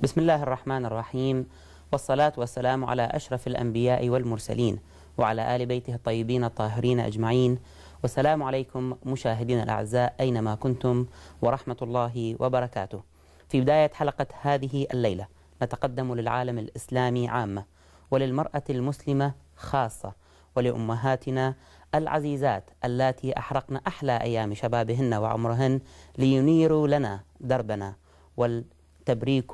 بسم الله الرحمن الرحيم، والصلاة والسلام على أشرف الأنبياء والمرسلين وعلى آل بيته الطيبين الطاهرين أجمعين. والسلام عليكم مشاهدينا الأعزاء أينما كنتم، ورحمة الله وبركاته. في بداية حلقة هذه الليلة نتقدم للعالم الإسلامي عامة، وللمرأة المسلمة خاصة، ولأمهاتنا العزيزات اللاتي أحرقن أحلى أيام شبابهن وعمرهن لينيروا لنا دربنا، والتبريك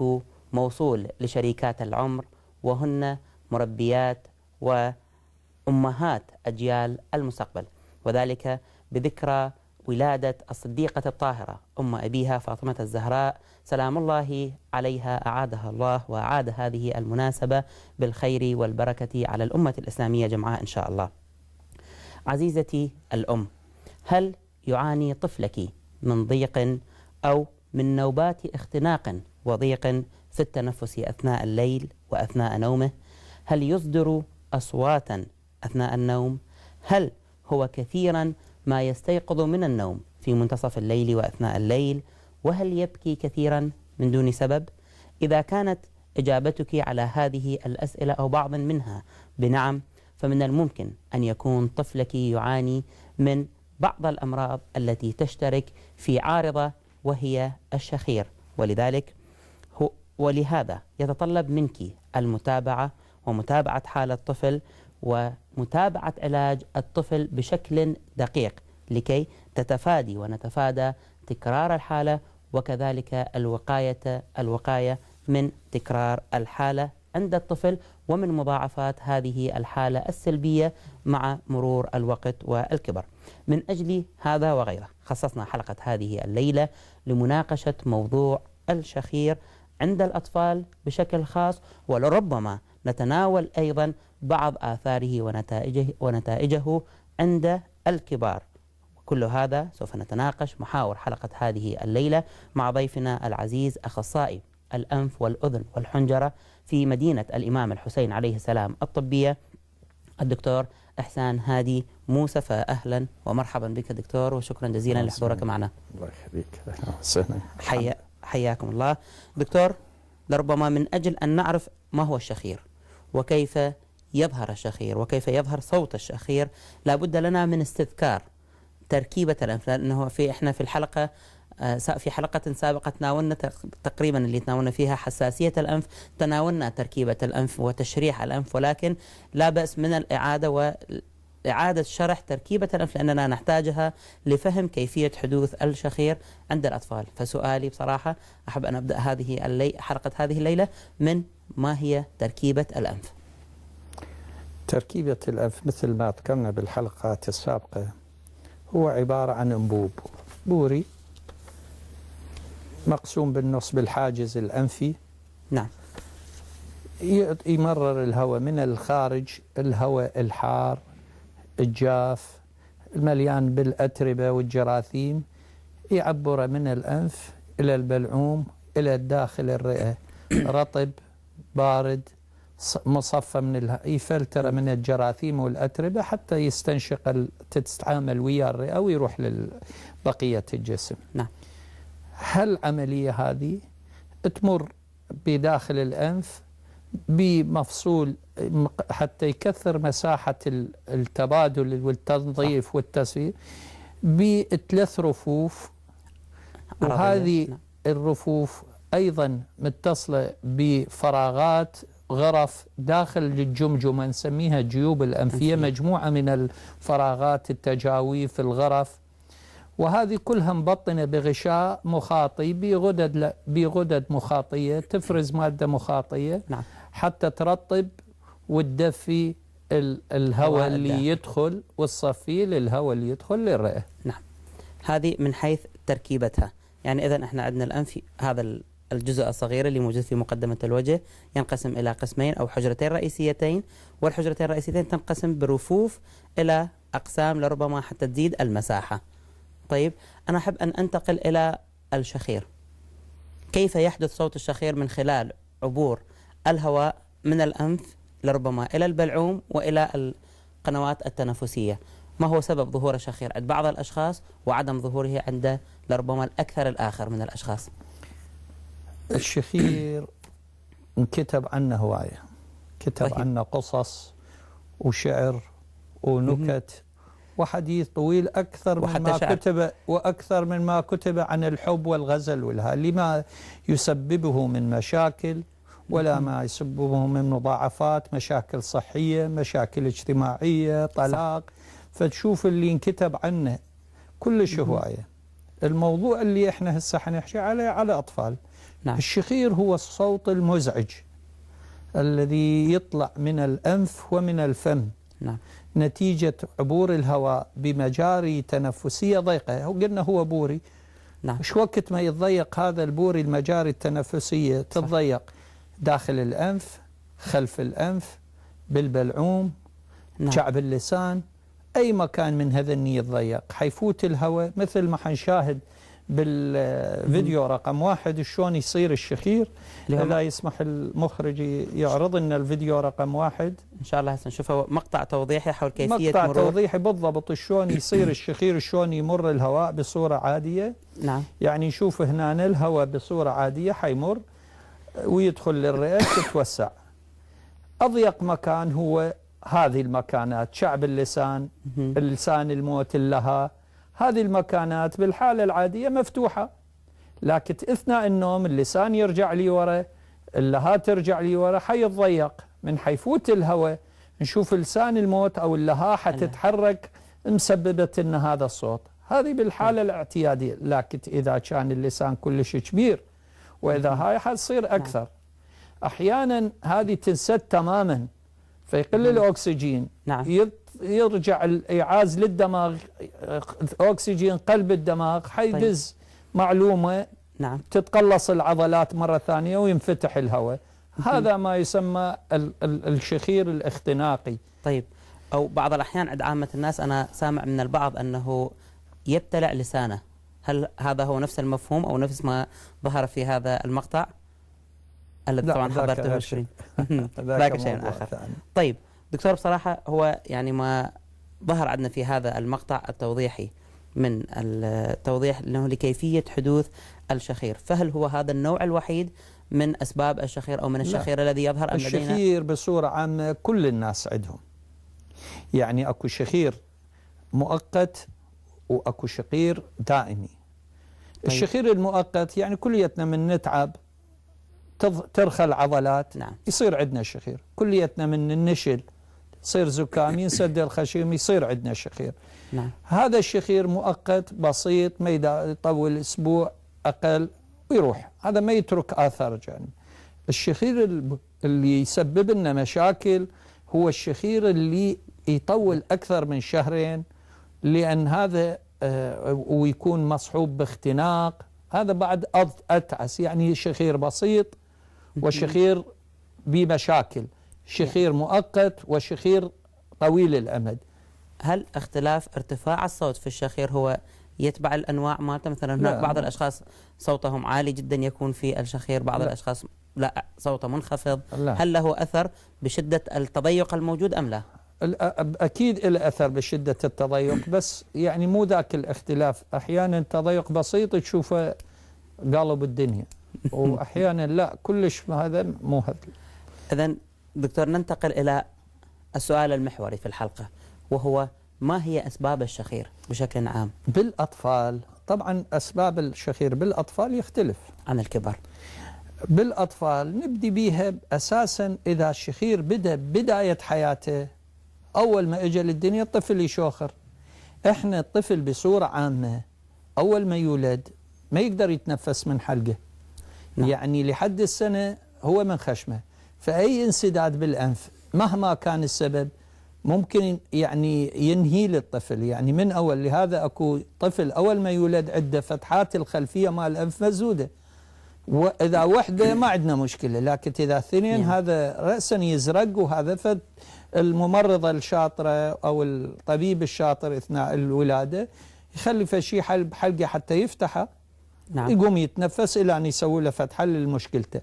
موصول لشريكات العمر، وهن مربيات وأمهات أجيال المستقبل، وذلك بذكرى ولادة الصديقة الطاهرة أم أبيها فاطمة الزهراء سلام الله عليها، أعادها الله وأعاد هذه المناسبة بالخير والبركة على الأمة الإسلامية جمعاء إن شاء الله. عزيزتي الأم، هل يعاني طفلك من ضيق أو من نوبات اختناق وضيق في التنفس أثناء الليل وأثناء نومه؟ هل يصدر أصواتا أثناء النوم؟ هل هو كثيرا ما يستيقظ من النوم في منتصف الليل وأثناء الليل؟ وهل يبكي كثيرا من دون سبب؟ إذا كانت إجابتك على هذه الأسئلة أو بعض منها بنعم، فمن الممكن أن يكون طفلك يعاني من بعض الأمراض التي تشترك في عارضة وهي الشخير، ولهذا يتطلب منك المتابعة ومتابعة حال الطفل ومتابعة علاج الطفل بشكل دقيق لكي تتفادي ونتفادى تكرار الحالة، وكذلك الوقاية من تكرار الحالة عند الطفل ومن مضاعفات هذه الحالة السلبية مع مرور الوقت والكبر. من أجل هذا وغيره خصصنا حلقة هذه الليلة لمناقشة موضوع الشخير عند الأطفال بشكل خاص، ولربما نتناول أيضا بعض آثاره ونتائجه عند الكبار. كل هذا سوف نتناقش محاور حلقة هذه الليلة مع ضيفنا العزيز أخصائي الأنف والأذن والحنجرة في مدينة الإمام الحسين عليه السلام الطبية، الدكتور إحسان هادي موسى. فأهلا ومرحبا بك دكتور، وشكرا جزيلا لحضورك معنا. الله يخليك. حياكم الله دكتور. لربما من أجل أن نعرف ما هو الشخير وكيف يظهر الشخير وكيف يظهر صوت الشخير، لابد لنا من استذكار تركيبة الأنف، لأنه احنا في حلقة سابقة تناولنا تقريبا اللي تناولنا فيها حساسية الأنف، تناولنا تركيبة الأنف وتشريح الأنف، ولكن لا بأس من الإعادة وإعادة شرح تركيبة الأنف لأننا نحتاجها لفهم كيفية حدوث الشخير عند الأطفال. فسؤالي بصراحة أحب أن أبدأ حلقة هذه الليلة من ما هي تركيبة الأنف؟ تركيبة الأنف مثل ما ذكرنا بالحلقات السابقة هو عبارة عن أنبوب بوري مقسوم بالنص بالحاجز الأنفي. نعم. يمرر الهواء من الخارج، الهواء الحار الجاف المليان بالأتربة والجراثيم، يعبر من الأنف إلى البلعوم إلى داخل الرئة، رطب بارد مصفى من يفلتر من الجراثيم والأتربة حتى يستنشق تتعامل ويا الرئة ويروح لبقية الجسم. نعم. هالعملية هذه تمر بداخل الأنف بمفصول حتى يكثر مساحة التبادل والتنظيف والتصفية بثلاث رفوف، وهذه الرفوف أيضا متصلة بفراغات غرف داخل الجمجمة نسميها جيوب الأنفية، مجموعة من الفراغات التجاويف الغرف، وهذه كلها مبطنة بغشاء مخاطي بغدد مخاطية تفرز مادة مخاطية. نعم. حتى ترطب وتدفي الهواء اللي يدخل والصفي للهواء اللي يدخل للرئة. نعم. هذه من حيث تركيبتها، يعني إذن احنا عندنا الأنف هذا الجزء الصغير اللي موجود في مقدمة الوجه ينقسم إلى قسمين أو حجرتين رئيسيتين، والحجرتين الرئيسيتين تنقسم برفوف إلى أقسام لربما حتى تزيد المساحة. طيب أنا أحب أن أنتقل إلى الشخير. كيف يحدث صوت الشخير؟ من خلال عبور الهواء من الأنف لربما إلى البلعوم وإلى القنوات التنفسية. ما هو سبب ظهور الشخير عند بعض الأشخاص وعدم ظهوره عند لربما الأكثر الآخر من الأشخاص؟ الشخير انكتب عنه هواية، كتب طيب. عنه قصص وشعر ونكت وحديث طويل أكثر وحتى مما شعر. كتب، وأكثر مما كتب عن الحب والغزل والها، لما يسببه من مشاكل ولا ما يسببه من مضاعفات، مشاكل صحية، مشاكل اجتماعية، طلاق. فتشوف اللي انكتب عنه كلش هواية. الموضوع اللي احنا هسه حنحكي عليه على أطفال. نعم. الشخير هو الصوت المزعج الذي يطلع من الأنف ومن الفم نعم. نتيجة عبور الهواء بمجاري تنفسية ضيقة. وقلنا هو بوري. نعم. مش وقت ما يتضيق هذا البوري، المجاري التنفسية تتضيق داخل الأنف، خلف الأنف، بالبلعوم، نعم. شعب اللسان، أي مكان من هذا يتضيق حيفوت الهواء. مثل ما حنشاهد بالفيديو رقم 1 شلون يصير الشخير. إذا يسمح المخرج يعرض لنا الفيديو رقم 1 إن شاء الله هسه نشوفه مقطع توضيحي حول كيفية مقطع مرور. توضيحي بالضبط شلون يصير الشخير، شلون يمر الهواء بصورة عادية. نعم. يعني شوف هنا الهواء بصورة عادية حيمر ويدخل للرئة تتوسع. أضيق مكان هو هذه المكانات، شعب اللسان، اللسان الموت، اللها. هذه المكانات بالحالة العادية مفتوحة، لكن أثناء النوم اللسان يرجع لي ورا، اللها ترجع لي ورا، حيتضيق. من حيفوت الهواء نشوف لسان الموت أو اللها حتتحرك، مسببة أن هذا الصوت. هذه بالحالة الاعتيادية. لكن إذا كان اللسان كلش كبير وإذا هاي حتصير أكثر. أحيانا هذه تنسد تماما فيقل الأكسجين. نعم. يرجع الإيعاز للدماغ، أكسجين قلب الدماغ، حيدز معلومة. نعم. تتقلص العضلات مرة ثانية وينفتح الهواء. هذا ما يسمى الشخير الاختناقي. طيب، أو بعض الأحيان عند عامة الناس أنا سامع من البعض أنه يبتلع لسانه. هل هذا هو نفس المفهوم أو نفس ما ظهر في هذا المقطع الذي طبعا حضرته الشريف؟ ذاك شيء آخر. طيب دكتور، بصراحة هو يعني ما ظهر عندنا في هذا المقطع التوضيحي من التوضيح أنه لكيفية حدوث الشخير، فهل هو هذا النوع الوحيد من أسباب الشخير أو من الشخير الذي يظهر أم لدينا؟ الشخير بصورة عامة كل الناس عندهم. يعني أكو شخير مؤقت وأكو شخير دائمي. طيب. الشخير المؤقت يعني كليتنا من نتعب ترخى العضلات. نعم. يصير عندنا شخير. كليتنا من النشل يصير زكام، ينسد الخشيم، يصير عندنا شخير. نعم. هذا الشخير مؤقت بسيط، ما يطول أسبوع أقل ويروح، هذا ما يترك آثار جانب. الشخير اللي يسبب لنا مشاكل هو الشخير اللي يطول أكثر من شهرين، لأن هذا ويكون مصحوب باختناق. هذا بعد أتعس، يعني شخير بسيط وشخير بمشاكل، شخير مؤقت وشخير طويل الأمد. هل اختلاف ارتفاع الصوت في الشخير هو يتبع الأنواع مالته؟ مثلا هناك بعض الأشخاص صوتهم عالي جدا يكون في الشخير، بعض الأشخاص لا صوته منخفض. هل له أثر بشدة التضيق الموجود أم لا؟ أكيد له أثر بشدة التضيق، بس يعني مو ذاك الاختلاف. أحيانا تضيق بسيط تشوفه قالب الدنيا، وأحيانا لا كلش، هذا مو هذا. إذن دكتور، ننتقل إلى السؤال المحوري في الحلقة، وهو ما هي أسباب الشخير بشكل عام؟ بالأطفال طبعا أسباب الشخير بالأطفال يختلف عن الكبار. بالأطفال نبدي بيها أساسا إذا الشخير بداية حياته، أول ما إجا للدنيا الطفل يشوخر. إحنا الطفل بصورة عامة أول ما يولد ما يقدر يتنفس من حلقه. نعم. يعني لحد السنة هو من خشمه، فأي انسداد بالأنف مهما كان السبب ممكن يعني ينهي للطفل. يعني من أول، لهذا أكو طفل أول ما يولد عنده فتحات الخلفية مال الأنف مسدودة، وإذا وحدة ما عندنا مشكلة، لكن إذا اثنين هذا رأسا يزرق. وهذا الممرضة الشاطرة أو الطبيب الشاطر أثناء الولادة يخلي فشي حلقة حتى يفتحها. نعم. يقوم يتنفس إلى أن يسوي له فتحة لمشكلته.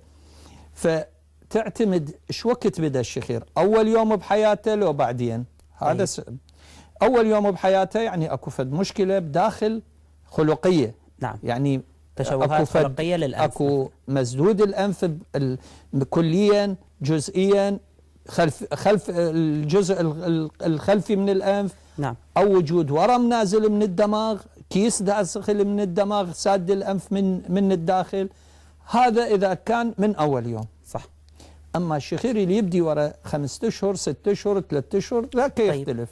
فتعتمد شو وقت بدأ الشخير، أول يوم بحياته لو بعدين. هذا أول يوم بحياته يعني أكو فد مشكلة بداخل خلقية. نعم. يعني تشوهات خلقية للأنف. أكو مسدود الأنف كليا جزئيا خلف الجزء الخلفي من الأنف. نعم. أو وجود ورم نازل من الدماغ، كيس داخل من الدماغ ساد الأنف من الداخل. هذا إذا كان من أول يوم. صح. أما الشخير اللي يبدي وراء 5 أشهر 6 أشهر 3 أشهر ذاك يختلف.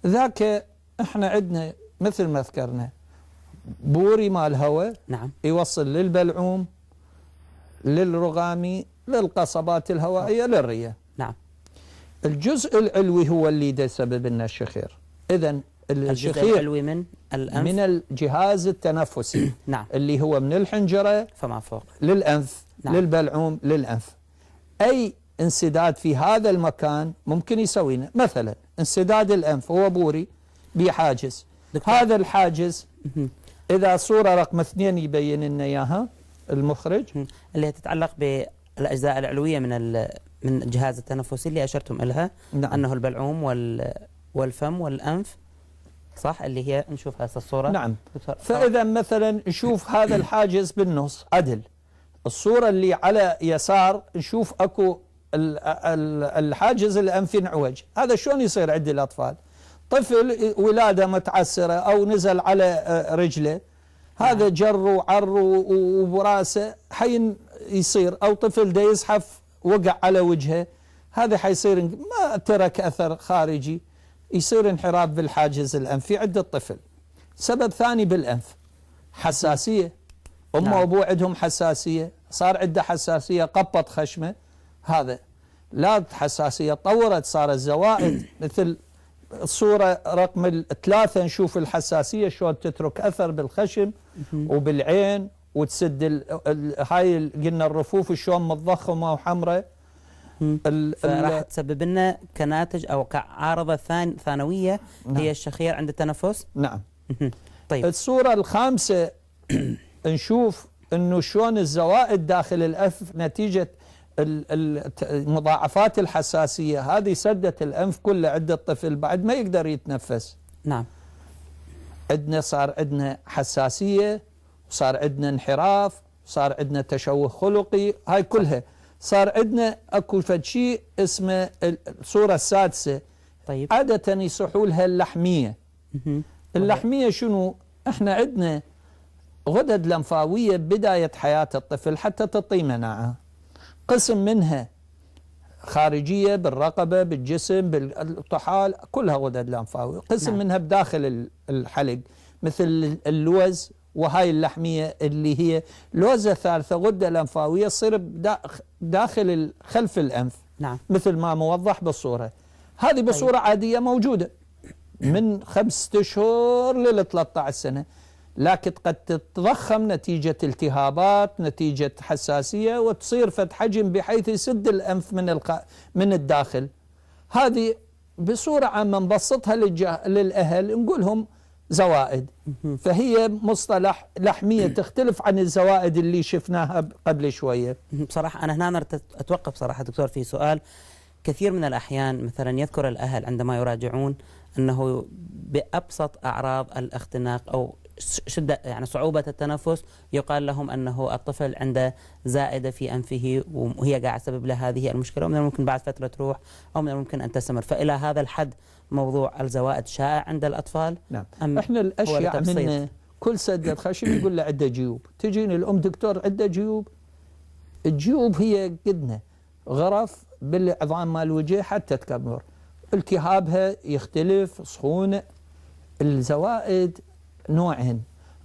ذاك احنا عندنا مثل ما ذكرنا بوري مال هواء. نعم. يوصل للبلعوم، للرغامي، للقصبات الهوائية، للرئة. نعم. الجزء العلوي هو اللي ده سبب لنا الشخير. إذن الجزء العلوي من الأنف من الجهاز التنفسي. نعم. اللي هو من الحنجرة فما فوق للأنف. نعم. للبلعوم، للأنف. أي انسداد في هذا المكان ممكن يسوينا. مثلا انسداد الأنف هو بوري بحاجز. هذا الحاجز إذا صورة رقم 2 يبين لنا إياها المخرج، اللي تتعلق بالأجزاء العلوية من الجهاز التنفسي اللي أشرتم إلها. نعم. أنه البلعوم والفم والأنف. صح، اللي هي نشوف هسه الصورة. نعم. فإذا مثلا نشوف هذا الحاجز بالنص عدل. الصورة اللي على يسار نشوف أكو الحاجز الأنفي انعوج. هذا شلون يصير عند الأطفال؟ طفل ولادة متعسرة أو نزل على رجله، هذا جر وعر وبراسه حين يصير، أو طفل دا يزحف وقع على وجهه، هذا حيصير ما ترك أثر خارجي، يصير انحراف بالحاجز الأنفي عند الطفل. سبب ثاني بالأنف حساسية. أمه وأبوه عندهم حساسية، صار عنده حساسية قبض خشمه، هذا لا حساسية طورت صارت زوائد. مثل الصورة رقم 3 نشوف الحساسية شلون تترك أثر بالخشم وبالعين وتسد هاي قلنا الرفوف شلون متضخمة وحمراء. فراح تسبب لنا كناتج أو كعارضة ثانوية. نعم. هي الشخير عند التنفس. نعم. طيب الصورة الخامسة نشوف انه شلون الزوائد داخل الأنف نتيجة مضاعفات الحساسية هذه سدت الأنف كله عند الطفل بعد ما يقدر يتنفس. نعم. صار عندنا حساسية، وصار عندنا انحراف، صار عندنا تشوه خلقي، هاي كلها صار عندنا اكو فد شيء اسمه الصورة السادسة. طيب. عادة يصحوا لها اللحمية. اللحمية شنو؟ احنا عندنا غدد لمفاوية بداية حياة الطفل حتى تعطي مناعة. قسم منها خارجية بالرقبة بالجسم بالطحال كلها غدد لمفاوية. قسم نعم. منها بداخل الحلق مثل اللوز، وهاي اللحمية اللي هي لوزة ثالثة غدة لمفاوية تصير داخل خلف الأنف. نعم. مثل ما موضح بالصورة هذه بصورة عادية موجودة من 5 أشهر لل 13 سنة، لكن قد تتضخم نتيجة التهابات، نتيجة حساسية، وتصير فد حجم بحيث يسد الأنف من الداخل. هذه بصورة عامة نبسطها للأهل نقولهم زوائد. فهي مصطلح لحمية تختلف عن الزوائد اللي شفناها قبل شوية. بصراحة أنا هنا أتوقف صراحة دكتور في سؤال. كثير من الأحيان مثلا يذكر الأهل عندما يراجعون أنه بأبسط أعراض الاختناق أو شدة يعني صعوبة التنفس يقال لهم أنه الطفل عنده زائدة في أنفه وهي قاعدة تسبب له هذه المشكلة، ومن الممكن بعد فترة تروح أو من الممكن أن تستمر. فإلى هذا الحد موضوع الزوائد شائع عند الأطفال. نعم. احنا الأشياء من كل سدة خشم يقول له عنده جيوب. تجيني الأم دكتور عنده جيوب. الجيوب هي قدنا غرف بالعظام مال الوجه حتى تكبر، التهابها يختلف، سخونة. الزوائد نوعين،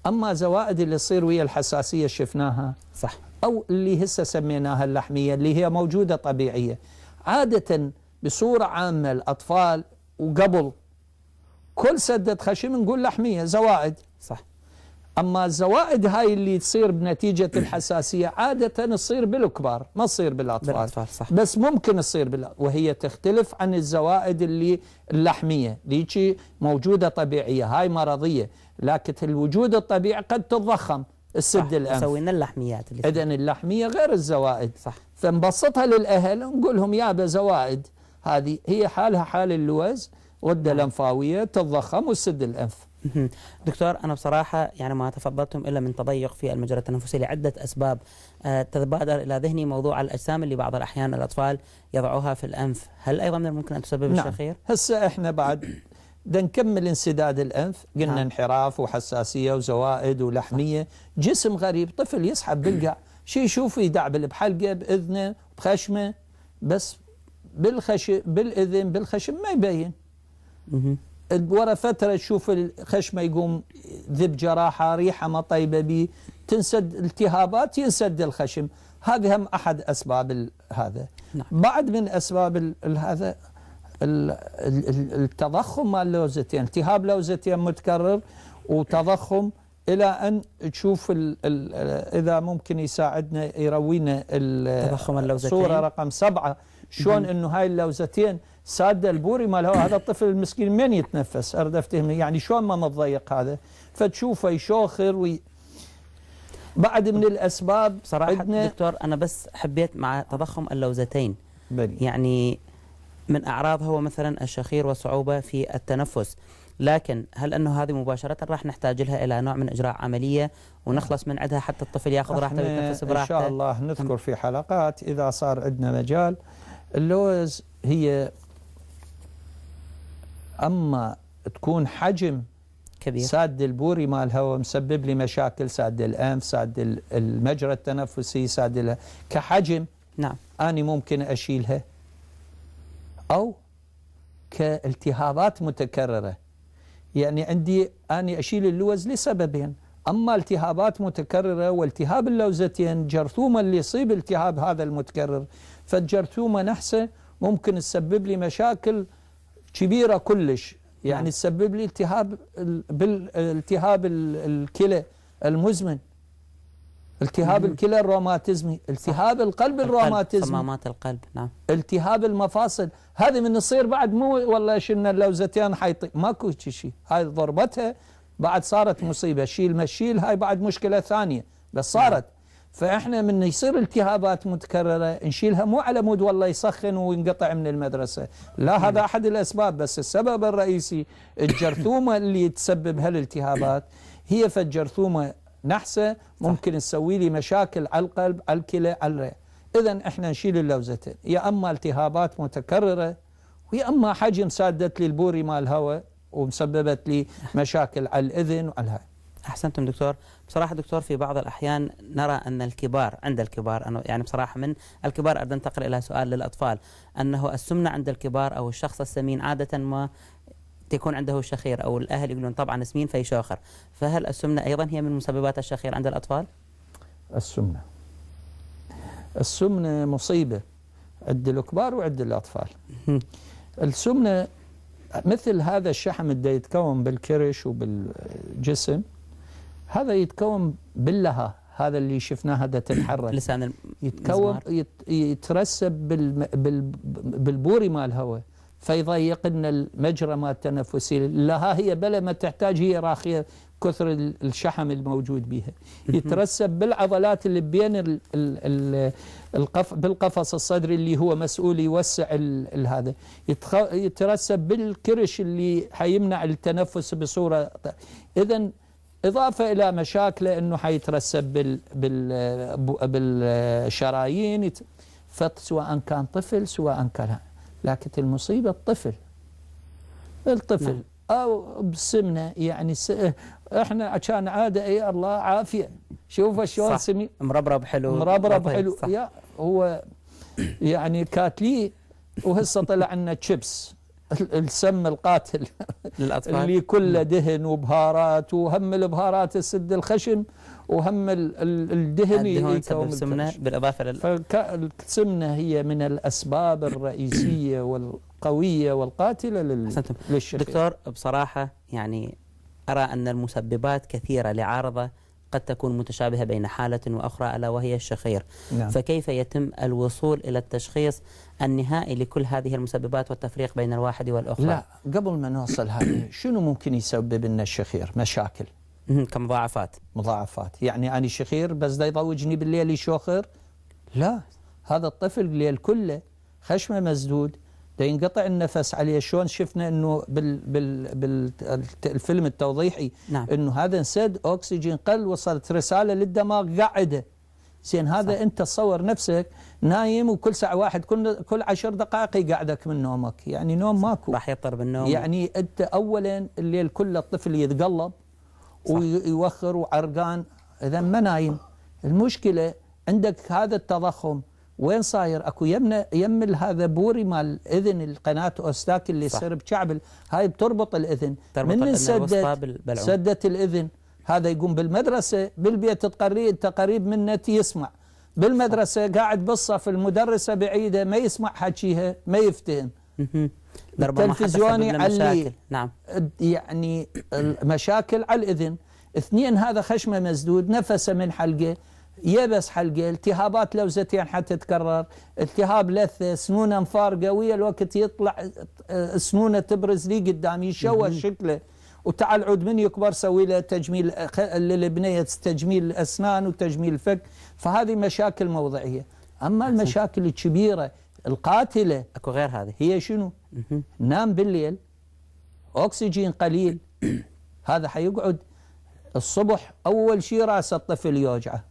أما زوائد اللي تصير ويا الحساسية شفناها صح، أو اللي هسه سميناها اللحمية اللي هي موجودة طبيعية. عادة بصورة عامة الأطفال وقبل كل سدة خشم نقول لحمية زوائد. صح. أما الزوائد هاي اللي تصير بنتيجة الحساسية عادة تصير بالكبار ما تصير بالأطفال. صح. بس ممكن تصير وهي تختلف عن الزوائد اللي اللحمية اللي موجودة طبيعية، هاي مرضية، لكن الوجود الطبيعي قد تتضخم السد الأنف. سوينا اللحميات. إذن اللحمية غير الزوائد. صح. فنبسطها للأهل نقول لهم يابا زوائد، هذه هي حالها حال اللوز، غدة لمفاوية تتضخم وتسد الأنف. دكتور، أنا بصراحة يعني ما تفضلتم إلا من تضيق في المجرى التنفسي لعدة أسباب. تتبادر إلى ذهني موضوع الأجسام اللي بعض الأحيان الأطفال يضعوها في الأنف، هل أيضا من الممكن أن تسبب نعم. الشخير؟ هسه احنا بعد بدنا نكمل انسداد الأنف، قلنا نعم. انحراف وحساسية وزوائد ولحمية، جسم غريب، طفل يسحب بالقاع، شي يشوف يدعبل بحلقه بإذنه بخشمه، بس بالإذن بالخشم ما يبين. ورا فترة تشوف الخشمة يقوم ذب جراحة، ريحة ما طيبة بيه، تنسد التهابات، ينسد الخشم. هذه هم أحد أسباب هذا. نعم. بعد من أسباب هذا التضخم مال اللوزتين، التهاب لوزتين متكرر وتضخم، إلى أن تشوف إذا ممكن يساعدنا يروينا تضخم اللوزتين. صورة رقم 7 شلون إنه هاي اللوزتين سادة البوري مال هذا الطفل المسكين من يتنفس، أريد أفتهم يعني شلون ما متضيق هذا، فتشوفه يشوخر بعد من الأسباب صراحة دكتور أنا بس حبيت مع تضخم اللوزتين يعني من أعراض هو مثلا الشخير وصعوبة في التنفس، لكن هل أنه هذه مباشرة راح نحتاج لها إلى نوع من إجراء عملية ونخلص من عندها حتى الطفل يأخذ راحته ويتنفس براحته؟ إن شاء الله نذكر في حلقات إذا صار عندنا مجال. اللوز هي أما تكون حجم كبير، ساد البوري مال الهواء مسبب لي مشاكل، ساد الأنف، ساد المجرى التنفسي، ساد كحجم، نعم، أنا ممكن أشيلها، أو كالتهابات متكررة. يعني عندي أنا أشيل اللوز لسببين، أما التهابات متكررة والتهاب اللوزتين، جرثومة اللي يصيب التهاب هذا المتكرر، فالجرثومة نحسه ممكن تسبب لي مشاكل كبيرة كلش، يعني تسبب لي التهاب الكلى المزمن، التهاب الكلى الروماتيزمي، التهاب القلب الروماتيزمي، صمامات القلب، نعم، التهاب المفاصل. هذه من يصير بعد مو والله شلنا اللوزتين حيطي، ماكو شيء، هاي ضربتها بعد صارت مصيبة، شيل ما شيل هاي بعد مشكلة ثانية، بس صارت. فإحنا من يصير التهابات متكررة نشيلها مو على مود والله يسخن وينقطع من المدرسة، لا، هذا أحد الأسباب، بس السبب الرئيسي الجرثومة اللي تسبب هالالتهابات، هي فالجرثومة نحسة ممكن تسوي لي مشاكل على القلب، على الكلى، على الرئة. إذن إحنا نشيل اللوزتين، يا أما التهابات متكررة، ويا أما حجم سادت لي البوري مال الهواء ومسببت لي مشاكل على الإذن وعلى الهاي. أحسنتم دكتور. بصراحة دكتور في بعض الأحيان نرى أن الكبار، عند الكبار، أنا يعني بصراحة من الكبار أريد أنتقل إلى سؤال للأطفال، أنه السمنة عند الكبار أو الشخص السمين عادة ما تكون عنده شخير، أو الأهل يقولون طبعا سمين فيشاخر، فهل السمنة أيضا هي من مسببات الشخير عند الأطفال؟ السمنة مصيبة عند الكبار وعند الأطفال. السمنة مثل هذا الشحم اللي يتكون بالكرش وبالجسم، هذا يتكون باللها، هذا اللي شفناه هذا تتحرك لسان يتكون يترسب بالبوري مال الهواء، فيضيق لنا المجرى مال التنفسي. اللها هي بلا ما تحتاج، هي راخية كثر الشحم الموجود بها، يترسب بالعضلات اللي بين بالقفص الصدري اللي هو مسؤول يوسع هذا، يترسب بالكرش اللي حيمنع التنفس بصورة. إذن إضافة إلى مشاكله أنه حيترسب بالشرايين، سواء كان طفل سواء كان، لكن المصيبة الطفل نعم. أو بالسمنة، يعني احنا كان عادة يا الله عافية، شوف شلون سمي مربرب حلو، مربرب حلو، يا هو يعني كاتلي، وهسه طلع عنا تشيبس السم القاتل للأطفال اللي كله دهن وبهارات، وهم البهارات تسد الخشم، وهم الدهن يسبب السمنة بالإضافة فالسمنة هي من الأسباب الرئيسية والقوية والقاتلة للشخير. دكتور بصراحة يعني أرى أن المسببات كثيرة لعارضة قد تكون متشابهة بين حالة وأخرى، ألا وهي الشخير. نعم. فكيف يتم الوصول إلى التشخيص النهائي لكل هذه المسببات والتفريق بين الواحد والأخرى؟ لا، قبل ما نوصل هذه، شنو ممكن يسبب لنا الشخير؟ مشاكل كمضاعفات. مضاعفات، يعني أنا شخير بس دا يضوجني بالليل يشوخر؟ لا، هذا الطفل الليل كله خشمه مسدود، ينقطع النفس عليه. شلون شفنا انه بالفيلم التوضيحي نعم. انه هذا انسد، اكسجين قل، وصلت رساله للدماغ قاعده. زين هذا صح. انت تصور نفسك نايم وكل ساعه واحد كل 10 دقائق يقعدك من نومك، يعني نوم ماكو، راح يضطر بالنوم. يعني انت اولا الليل كله الطفل يتقلب ويوخر وعرقان، اذا ما نايم. المشكله عندك هذا التضخم وين صاير؟ اكو يم هذا بوري مال الاذن، القناه اوستاك اللي يصير بكعبل، هاي بتربط الاذن، من سدت الاذن. هذا يقوم بالمدرسه، بالبيت انت قريب منه يسمع، بالمدرسه قاعد بالصف المدرسه بعيده ما يسمع حكيها، ما يفتهم. التلفزيون يعلي، نعم، يعني المشاكل على الاذن. اثنين، هذا خشمه مسدود، نفسه من حلقه، يبس حلقه، التهابات لوزتين حتى تتكرر، التهاب لثه، سنونه مفارقه، ويا الوقت يطلع سنونه تبرز لي قدام، يشوه شكله. وتعال عود من يكبر سوي له تجميل للبنيه، تجميل الاسنان وتجميل الفك. فهذه مشاكل موضعيه. اما المشاكل الكبيره القاتله اكو غير هذه، هي شنو؟ نام بالليل، اكسجين قليل، هذا حيقعد الصبح اول شيء راس الطفل يوجعه.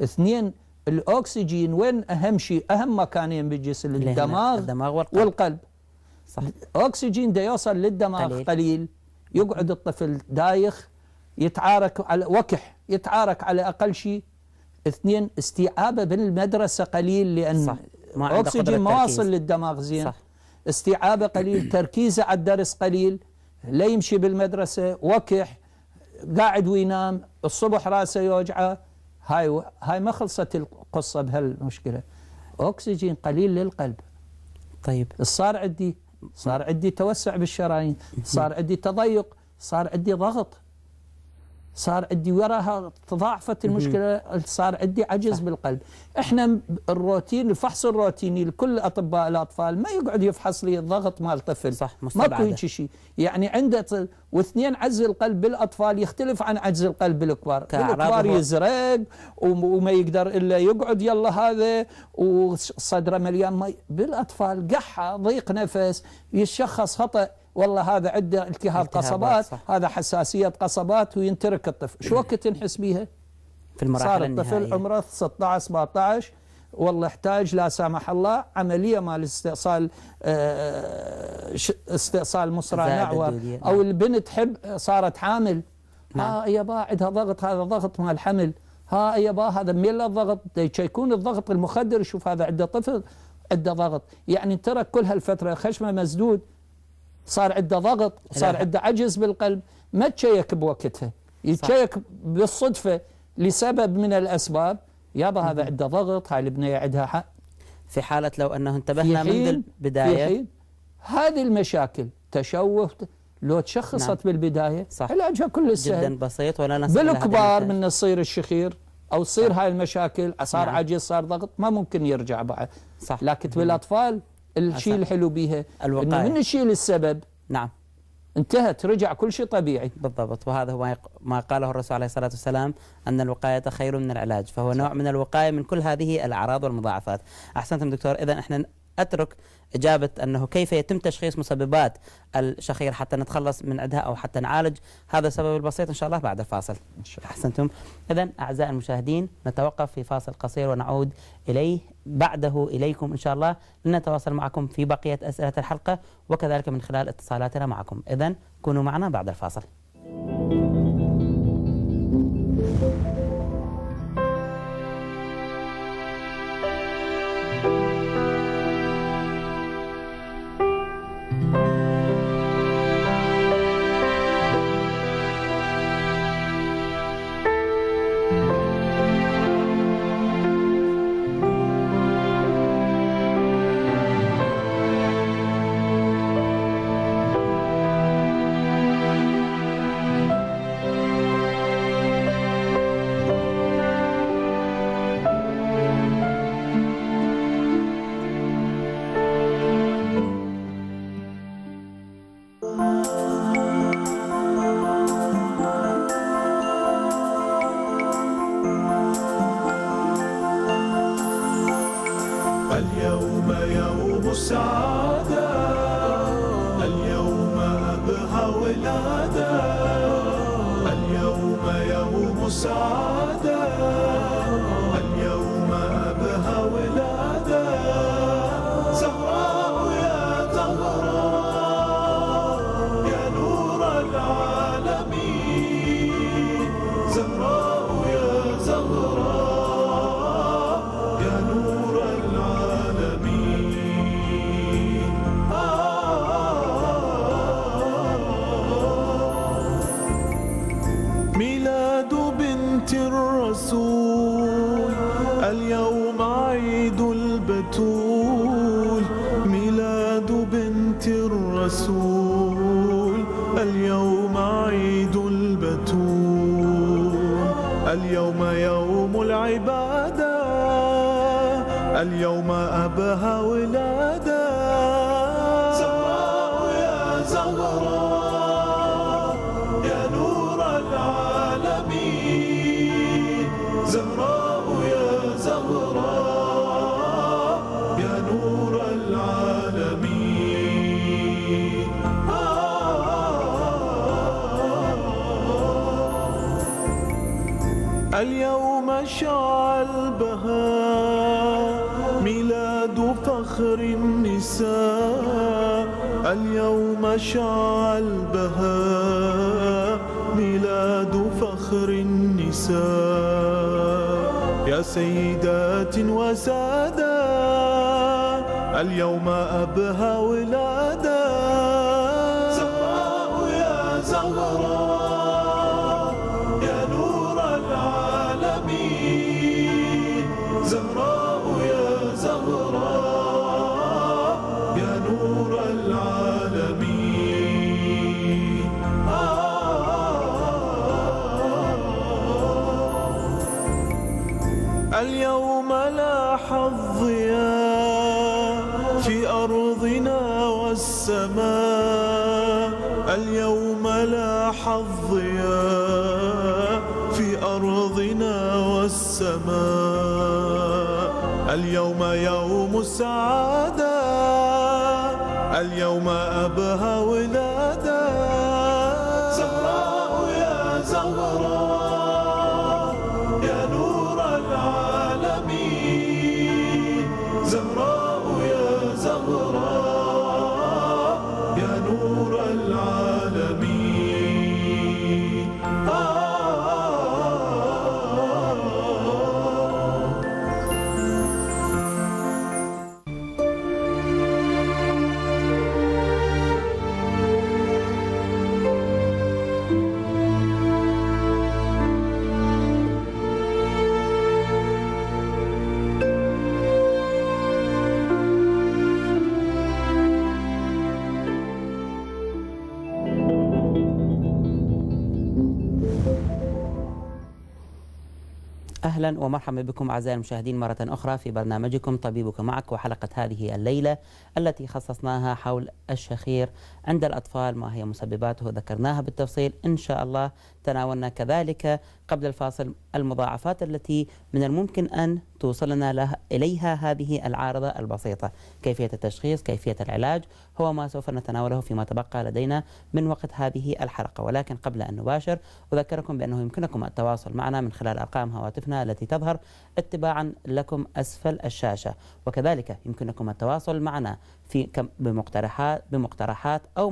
اثنين، الاكسجين وين اهم شيء؟ اهم مكانين بالجسم، الدماغ والقلب. صح. اكسجين دا يوصل للدماغ قليل، يقعد الطفل دايخ، يتعارك على وكح، يتعارك على اقل شيء. اثنين، استيعابه بالمدرسه قليل، لان اكسجين ما واصل للدماغ زين. صح. استيعابه قليل، تركيزه على الدرس قليل، لا يمشي بالمدرسه، وكح، قاعد وينام، الصبح راسه يوجعه. هاي ما خلصت القصه بهالمشكله. اكسجين قليل للقلب. طيب، صار عندي توسع بالشرايين، صار عندي تضيق، صار عندي ضغط، صار عندي وراها تضاعفت المشكله، صار عندي عجز بالقلب. احنا الروتين، الفحص الروتيني لكل اطباء الاطفال ما يقعد يفحص لي الضغط مال الطفل. صح، ماكو هيك شيء. يعني عنده واثنين، عجز القلب بالاطفال يختلف عن عجز القلب بالكبار. بالكبار يزرق وما يقدر الا يقعد، يلا هذا وصدره مليان مي. بالاطفال قحه، ضيق نفس، يشخص خطأ، والله هذا عنده التهاب قصبات، هذا حساسية قصبات، وينترك الطفل. شو وقت نحس بيها؟ في المراحل صار الطفل عمره 16 17، والله احتاج لا سامح الله عملية مال استئصال مصرع نعوة، أو البنت صارت حامل. يابا عندها ضغط، هذا ضغط مال الحمل. يابا هذا ميل الضغط، يكون الضغط المخدر، يشوف هذا عنده طفل عنده ضغط. يعني ترك كل هالفترة خشمه مسدود، صار عنده ضغط، صار عنده عجز بالقلب، ما تشيك بوقتها، يتشيك بالصدفة لسبب من الأسباب. يابا هذا عنده ضغط، هاي البنية عندها حق. في حالة لو أنه انتبهنا منذ البداية، هذه المشاكل تشوه لو تشخصت بالبداية علاجها كل سهل جدا بسيط، ولا نصل بالكبار من يصير الشخير أو تصير هاي المشاكل، صار عجز، صار ضغط، ما ممكن يرجع بعد. صح. لكن بالأطفال الشيء الحلو بيها إنه من نشيل السبب، نعم، انتهت، رجع كل شيء طبيعي. بالضبط. وهذا هو ما قاله الرسول عليه الصلاة والسلام، أن الوقاية خير من العلاج، فهو نوع من الوقاية من كل هذه الأعراض والمضاعفات. أحسنتم دكتور. إذن احنا أترك إجابة أنه كيف يتم تشخيص مسببات الشخير حتى نتخلص من عندها أو حتى نعالج هذا السبب البسيط إن شاء الله بعد الفاصل. أحسنتم. إذن أعزائي المشاهدين، نتوقف في فاصل قصير ونعود بعده إليكم إن شاء الله، لنتواصل معكم في بقية أسئلة الحلقة، وكذلك من خلال اتصالاتنا معكم. إذن كونوا معنا بعد الفاصل. اليوم يوم السعادة، سعادة اليوم أبهى ولادة زهراء يا زهراء يا نور العالمين زهراء يا زهراء يا نور العالمين ميلاد بنت الرسول اليوم عيد البتول ميلاد بنت الرسول اليوم عيد البتول اليوم يوم العبادة اليوم أبهى ولادة زهراء يا زهراء يا نور العالمين زهراء يا زهراء يا نور العالمين اليوم شع البهاء ميلاد فخر النساء اليوم شع البهاء ميلاد فخر النساء يا سيدات وسادة اليوم أبهى ولادة زهراء يا زهراء يا نور العالمين زهراء يا زهراء يا نور العالمين اليوم لاح الضياء في أرضنا والسماء اليوم لاح الضياء في أرضنا والسماء اليوم يوم السعادة اليوم أبهى ولادة زهراء يا زهراء يا نور العالمين زهراء يا زهراء يا نور العالمين أهلا ومرحبا بكم أعزائي المشاهدين مرة أخرى في برنامجكم طبيبك معك، وحلقة هذه الليلة التي خصصناها حول الشخير عند الأطفال، ما هي مسبباته ذكرناها بالتفصيل إن شاء الله. تناولنا كذلك قبل الفاصل المضاعفات التي من الممكن أن توصلنا إليها هذه العارضة البسيطة. كيفية التشخيص، كيفية العلاج، هو ما سوف نتناوله فيما تبقى لدينا من وقت هذه الحلقة. ولكن قبل أن نباشر أذكركم بأنه يمكنكم التواصل معنا من خلال أرقام هواتفنا التي تظهر اتباعا لكم أسفل الشاشة، وكذلك يمكنكم التواصل معنا بمقترحات أو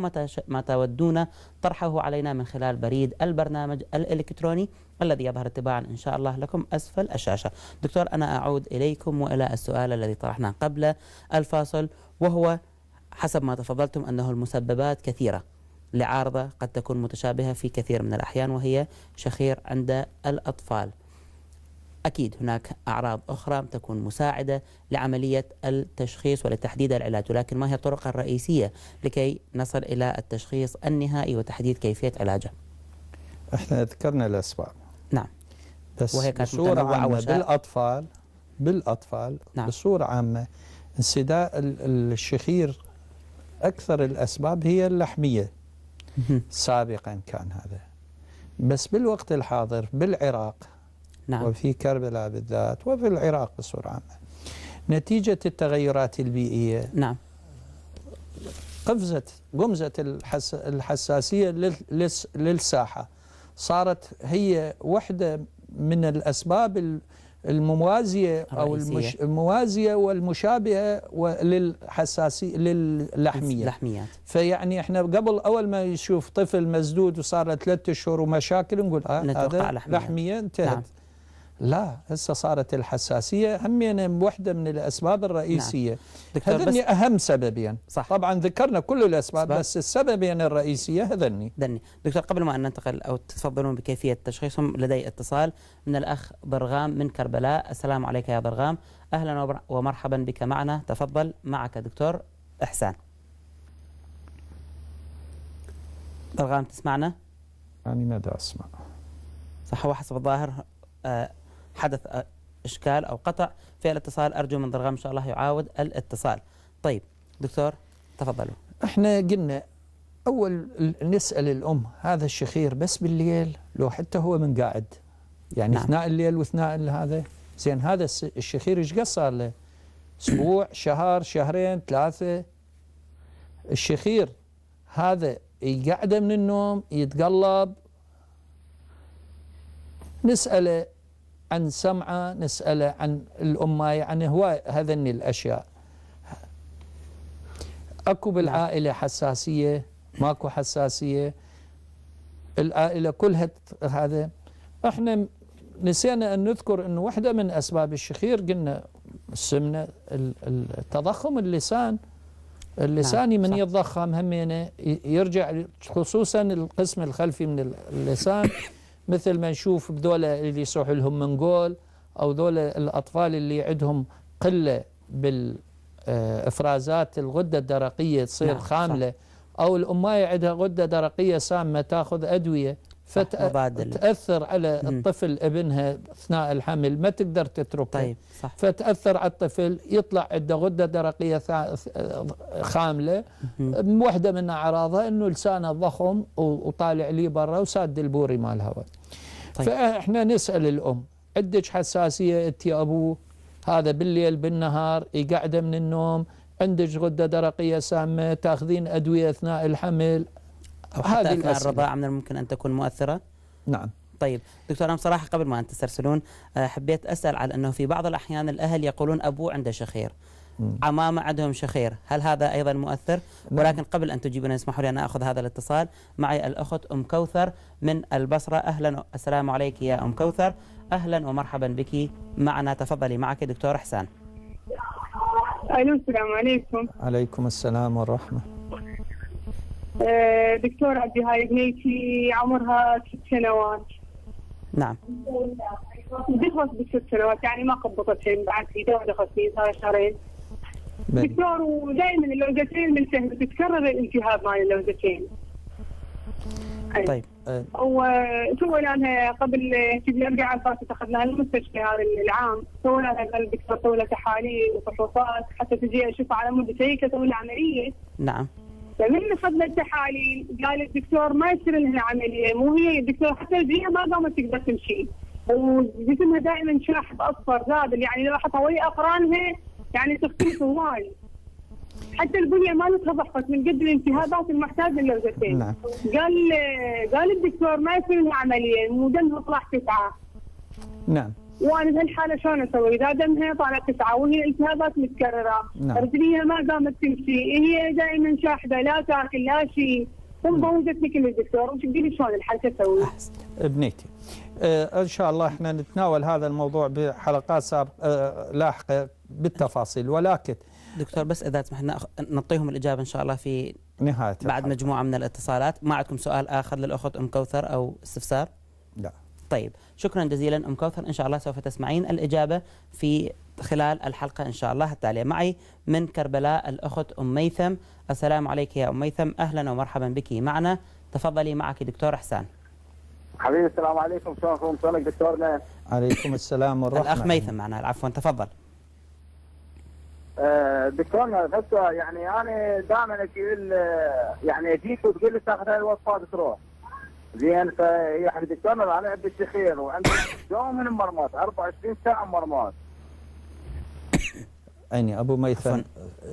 ما تودون طرحه علينا من خلال بريد البرنامج الإلكتروني الذي يظهر اتباعا إن شاء الله لكم أسفل الشاشة. دكتور، أنا أعود إليكم وإلى السؤال الذي طرحناه قبل الفاصل، وهو حسب ما تفضلتم أنه المسببات كثيرة لعارضة قد تكون متشابهة في كثير من الأحيان، وهي شخير عند الأطفال. أكيد هناك أعراض أخرى تكون مساعدة لعملية التشخيص ولتحديد العلاج، ولكن ما هي الطرق الرئيسية لكي نصل إلى التشخيص النهائي وتحديد كيفية علاجه؟ احنا ذكرنا الأسباب، نعم، بس وهي كانت بصورة عامة بالأطفال نعم. بصورة عامة انسداء الشخير أكثر الأسباب هي اللحمية. سابقا كان هذا، بس بالوقت الحاضر بالعراق نعم. وفي كربلاء بالذات وفي العراق بصورة عامة نتيجة التغيرات البيئية، نعم، قمزت الحساسية للساحة، صارت هي واحدة من الأسباب الموازية أو الموازية والمشابهة للحساسية للحميات. فيعني احنا قبل أول ما يشوف طفل مسدود وصار له 3 أشهر ومشاكل نقول هذا لحمية انتهت. نعم. لا، هسه صارت الحساسية همينة واحدة من الأسباب الرئيسية. نعم. هذني أهم سببين. صح. طبعا ذكرنا كل الأسباب بس السببين الرئيسية هذني. دكتور، قبل ما أن ننتقل أو تتفضلون بكيفية تشخيصهم، لدي اتصال من الأخ برغام من كربلاء. السلام عليك يا برغام، أهلا ومرحبا بك معنا. تفضل، معك دكتور إحسان. برغام تسمعنا؟ يعني ماذا أسمع؟ صح، وحسب الظاهر حدث إشكال أو قطع في الاتصال. أرجو من ضرغام إن شاء الله يعاود الاتصال. طيب دكتور تفضلوا. احنا قلنا أول نسأل الأم هذا الشخير بس بالليل لو حتى هو من قاعد يعني نعم. أثناء الليل وأثناء هذا زين هذا الشخير إيش قد صار له؟ أسبوع، شهر، شهرين، 3؟ الشخير هذا يقعده من النوم يتقلب، نسأله عن سمعه، نسأله عن الأمة، يعني هو هذني الأشياء. أكو بالعائلة حساسية؟ ماكو حساسية؟ العائلة كلها هذا. احنا نسينا أن نذكر أنه واحدة من أسباب الشخير قلنا السمنة، التضخم اللساني من يتضخم همينه يرجع خصوصا القسم الخلفي من اللسان، مثل ما نشوف بذولا اللي يصيحوا لهم منقول، أو ذولا الأطفال اللي عندهم قلة بالإفرازات الغدة الدرقية تصير نعم خاملة، أو الأماية عندها غدة درقية سامة تأخذ أدوية فتأثر على الطفل ابنها أثناء الحمل، ما تقدر تتركه. طيب صح. فتأثر على الطفل، يطلع عنده غدة درقية خاملة، واحدة من أعراضها أنه لسانه ضخم وطالع لي برا وساد البوري مال الهواء. طيب. فإحنا نسأل الأم عندك حساسية أنت يا أبو؟ هذا بالليل بالنهار يقعد من النوم، عندك غدة درقية سامة، تأخذين أدوية أثناء الحمل، أو حتى أثناء الرضاعة من الممكن أن تكون مؤثرة؟ نعم. طيب دكتور، أنا بصراحة قبل ما أن تسترسلون حبيت أسأل على أنه في بعض الأحيان الأهل يقولون أبوه عنده شخير، عمامة عندهم شخير، هل هذا أيضا مؤثر؟ ولكن قبل أن تجيبنا اسمحوا لي أن أخذ هذا الاتصال. معي الأخت أم كوثر من البصرة. أهلا، السلام عليك يا أم كوثر، أهلا ومرحبا بك معنا. تفضلي، معك دكتور إحسان. ألو، السلام عليكم. عليكم السلام والرحمة. دكتور، عندي هاي بنيتي عمرها 6 سنوات. نعم. دخلت ب6 سنوات، يعني ما قبضتهن بعد في دخلت في صار شهرين. دكتور، ودائما اللوزتين ملتهبة، تتكرر الالتهاب مال اللوزتين. طيب. وسوى لها قبل تجي ارجع على الفاتحه، اخذناها المستشفى هذا العام، سوى لها قال الدكتور سوى لها تحاليل وفحوصات حتى تجي اشوفها على مود هيك، سوى لها عمليه. نعم. فمن اخذنا التحاليل قال الدكتور ما يصير لها عمليه، مو هي الدكتور حتى رجليها ما قامت تقدر تمشي، وجسمها دائما شاحب اصفر زادل، يعني لو حطها ويا اقرانها يعني تختلف هواي، حتى البنيه مالتها ضعفت من قد الالتهابات المحتاجه للوزتين. نعم. قال الدكتور ما يصير لها عمليه، مو دمها طلع 9. نعم. وانا بهالحاله شلون اسوي؟ اذا دمها طالع 9 وهي التهابات متكرره، نعم. رجليها ما قامت تمشي، هي دائما شاحبه، لا تاكل لا شيء، ومضوجتني كل الدكتور، وش تقولي شلون الحل اسوي؟ ابنيتي ان شاء الله احنا نتناول هذا الموضوع بحلقات لاحقه بالتفاصيل، ولكن دكتور بس اذا تسمح لنا نعطيهم الاجابه ان شاء الله في نهايه بعد الحلقة. مجموعه من الاتصالات. ما عندكم سؤال اخر للاخت ام كوثر او استفسار؟ لا. طيب شكرا جزيلا ام كوثر، ان شاء الله سوف تسمعين الاجابه في خلال الحلقه ان شاء الله التاليه. معي من كربلاء الاخت ام ميثم. السلام عليك يا ام ميثم، اهلا ومرحبا بك معنا. تفضلي، معك دكتور احسان. حبيبي السلام عليكم، شلونكم؟ شلونك دكتورنا؟ عليكم السلام والرحمه. الاخ ميثم معنا، عفوا تفضل. دكتورنا بس يعني انا دائما اقول يعني اجيك وتقول لي تاخذ هاي الوصفات تروح زين. فيعني دكتورنا انا عندي الشخير وعندي يوم من المرمات 24 ساعه مرمات. عيني ابو ميثم،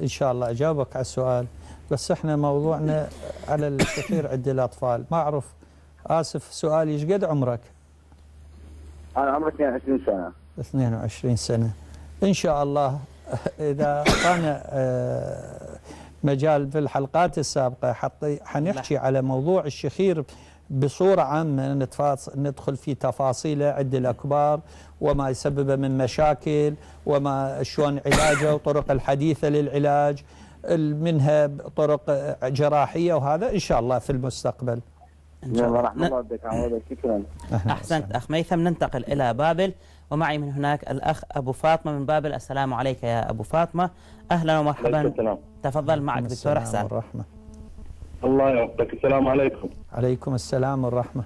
ان شاء الله اجاوبك على السؤال، بس احنا موضوعنا على الشخير عند الاطفال. ما اعرف آسف سؤالي، ايش قد عمرك؟ انا عمري 22 سنه. 22 سنة. إن شاء الله إذا أعطانا مجال في الحلقات السابقة حنحكي على موضوع الشخير بصورة عامة، ندخل في تفاصيله عند الأكبار وما يسببه من مشاكل وما شلون علاجه وطرق الحديثة للعلاج، منها طرق جراحية، وهذا إن شاء الله في المستقبل. إن شاء يلا الله. رحمة الله بك عوضك، شكرا. أحسنت أخ ميثم. ننتقل إلى بابل، ومعي من هناك الأخ أبو فاطمة من بابل. السلام عليك يا أبو فاطمة، أهلا ومرحبا. السلام. تفضل معك دكتور إحسان. والرحمة. الله يوفقك. السلام عليكم. عليكم السلام والرحمة.